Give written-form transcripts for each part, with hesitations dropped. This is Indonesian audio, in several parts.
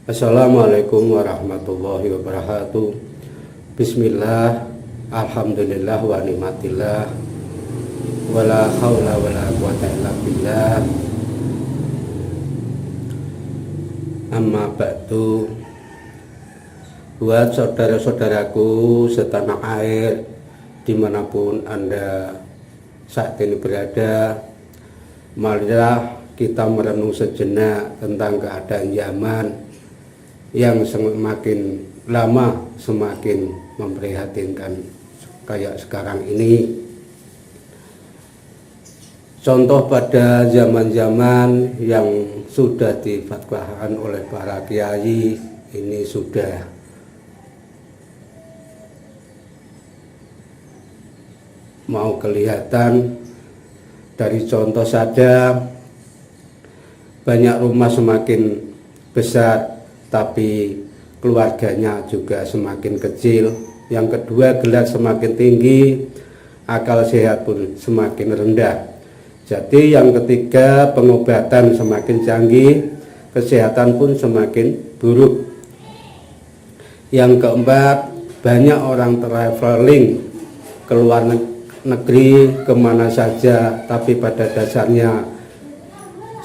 Assalamualaikum warahmatullahi wabarakatuh. Bismillah, alhamdulillah wa nikmatillah, wala haula wala quwata illa billah. Amma ba'du. Buat saudara-saudaraku setanah air dimanapun Anda saat ini berada, marilah kita merenung sejenak tentang keadaan zaman yang semakin lama semakin memprihatinkan kayak sekarang ini. Contoh pada zaman-zaman yang sudah difatwakan oleh para kiai ini sudah mau kelihatan. Dari contoh saja, banyak rumah semakin besar tapi keluarganya juga semakin kecil. Yang kedua, gelar semakin tinggi, akal sehat pun semakin rendah. Jadi yang ketiga, pengobatan semakin canggih, kesehatan pun semakin buruk. Yang keempat, banyak orang traveling ke luar negeri kemana saja, tapi pada dasarnya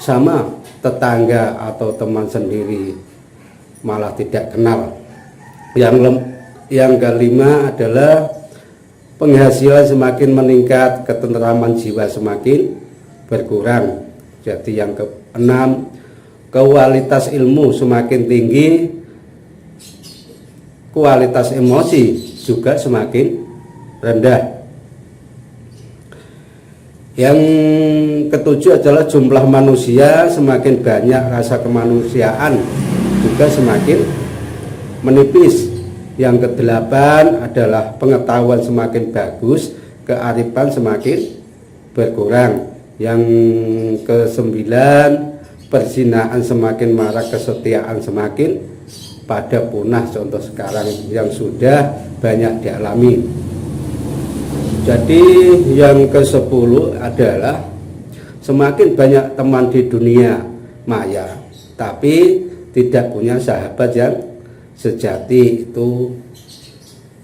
sama tetangga atau teman sendiri malah tidak kenal. Yang kelima adalah penghasilan semakin meningkat, ketenteraman jiwa semakin berkurang. Jadi yang keenam, kualitas ilmu semakin tinggi, kualitas emosi juga semakin rendah. Yang ketujuh adalah jumlah manusia semakin banyak, rasa kemanusiaan juga semakin menipis. Yang kedelapan adalah pengetahuan semakin bagus, kearifan semakin berkurang. Yang kesembilan, perzinahan semakin marak, kesetiaan semakin pada punah. Contoh sekarang yang sudah banyak dialami. Jadi yang ke-10 adalah semakin banyak teman di dunia maya, tapi tidak punya sahabat yang sejati. Itu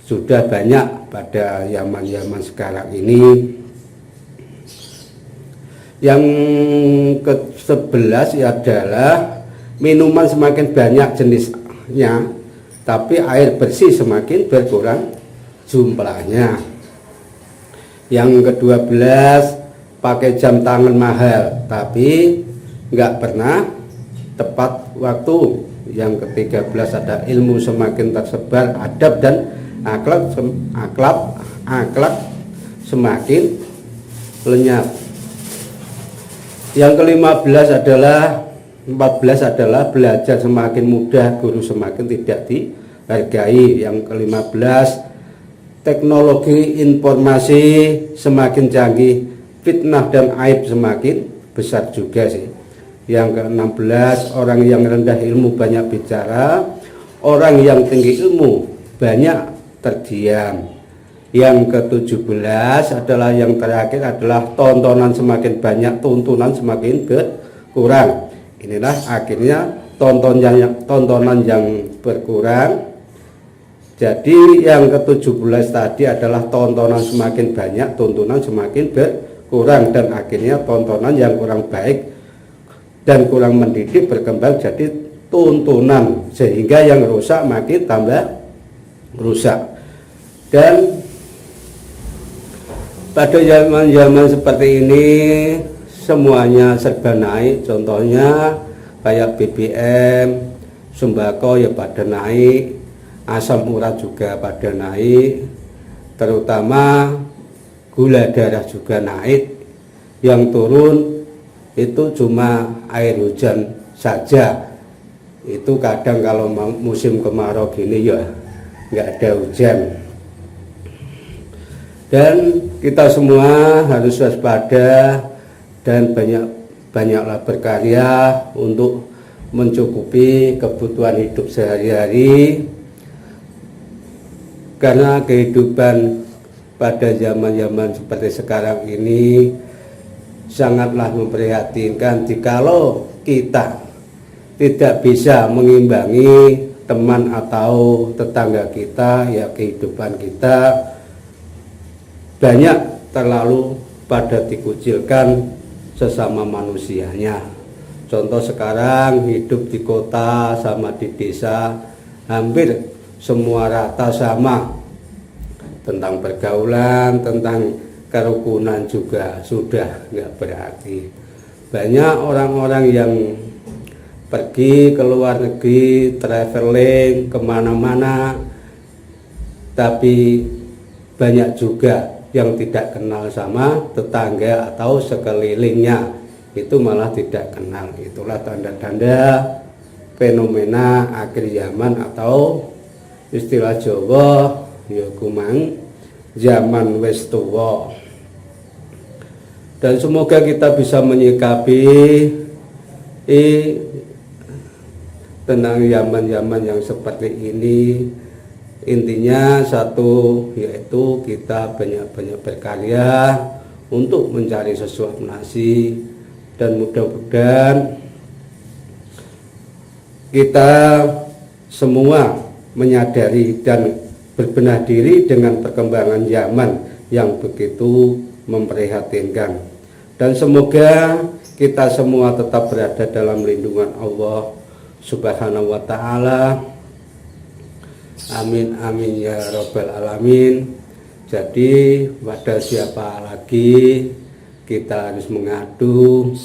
sudah banyak pada zaman-zaman sekarang ini. Yang ke-11 adalah minuman semakin banyak jenisnya, tapi air bersih semakin berkurang jumlahnya. Yang ke-12, pakai jam tangan mahal tapi nggak pernah tepat waktu. Yang ke-13 ada ilmu semakin tersebar, adab dan akhlak semakin lenyap. Yang ke-14 adalah belajar semakin mudah, guru semakin tidak dihargai. Yang ke-15, teknologi informasi semakin canggih, fitnah dan aib semakin besar juga sih. Yang ke-16, orang yang rendah ilmu banyak bicara, orang yang tinggi ilmu banyak terdiam. Yang ke-17 adalah yang terakhir adalah tontonan semakin banyak, tuntunan semakin berkurang. Inilah akhirnya tontonan yang berkurang. Jadi yang ke-17 tadi adalah tontonan semakin banyak, tuntunan semakin berkurang, dan akhirnya tontonan yang kurang baik dan kurang mendidik berkembang jadi tuntunan, sehingga yang rusak makin tambah rusak. Dan pada zaman-zaman seperti ini semuanya serba naik. Contohnya kayak BBM, sembako ya pada naik, asam urat juga pada naik, terutama gula darah juga naik. Yang turun itu cuma air hujan saja. Itu kadang kalau musim kemarau gini ya nggak ada hujan. Dan kita semua harus waspada dan banyaklah berkarya untuk mencukupi kebutuhan hidup sehari-hari. Karena kehidupan pada zaman-zaman seperti sekarang ini sangatlah memprihatinkan. Jikalau kita tidak bisa mengimbangi teman atau tetangga kita, ya kehidupan kita banyak terlalu pada dikucilkan sesama manusianya. Contoh sekarang hidup di kota sama di desa hampir semua rata sama, tentang pergaulan, tentang kerukunan juga sudah nggak berarti. Banyak orang-orang yang pergi ke luar negeri, traveling kemana-mana, tapi banyak juga yang tidak kenal sama tetangga atau sekelilingnya, itu malah tidak kenal. Itulah tanda-tanda fenomena akhir zaman atau istilah Jawa ya kumang zaman wis tuwa. Dan semoga kita bisa menyikapi tentang zaman-zaman yang seperti ini. Intinya satu, yaitu kita banyak-banyak berkarya untuk mencari sesuap nasi, dan mudah-mudahan kita semua menyadari dan berbenah diri dengan perkembangan zaman yang begitu memprihatinkan. Dan semoga kita semua tetap berada dalam lindungan Allah Subhanahu wa ta'ala. Amin amin ya robbal alamin. Jadi pada siapa lagi kita harus mengadu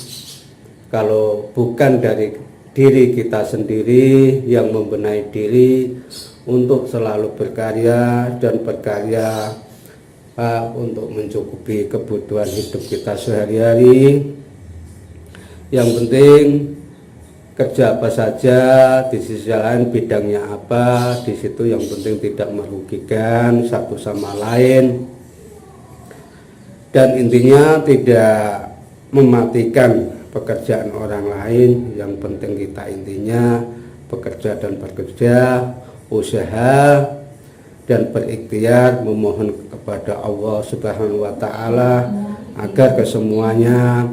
kalau bukan dari diri kita sendiri yang membenahi diri untuk selalu berkarya dan berkarya untuk mencukupi kebutuhan hidup kita sehari-hari. Yang penting kerja apa saja, di sisi lain bidangnya apa, di situ yang penting tidak merugikan satu sama lain, dan intinya tidak mematikan pekerjaan orang lain. Yang penting kita intinya bekerja dan bekerja, usaha dan berikhtiar memohon kepada Allah Subhanahu wa ta'ala agar kesemuanya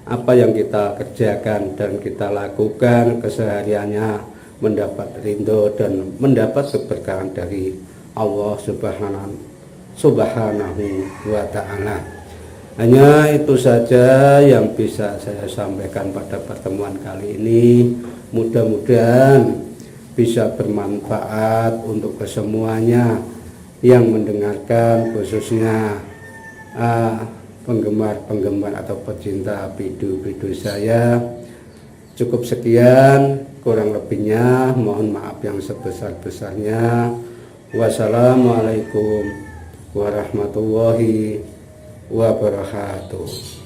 apa yang kita kerjakan dan kita lakukan kesehariannya mendapat ridho dan mendapat keberkahan dari Allah Subhanahu wa ta'ala. Hanya itu saja yang bisa saya sampaikan pada pertemuan kali ini. Mudah-mudahan bisa bermanfaat untuk kesemuanya yang mendengarkan, khususnya penggemar atau pecinta video saya. Cukup sekian, kurang lebihnya mohon maaf yang sebesar-besarnya. Wassalamualaikum warahmatullahi wabarakatuh.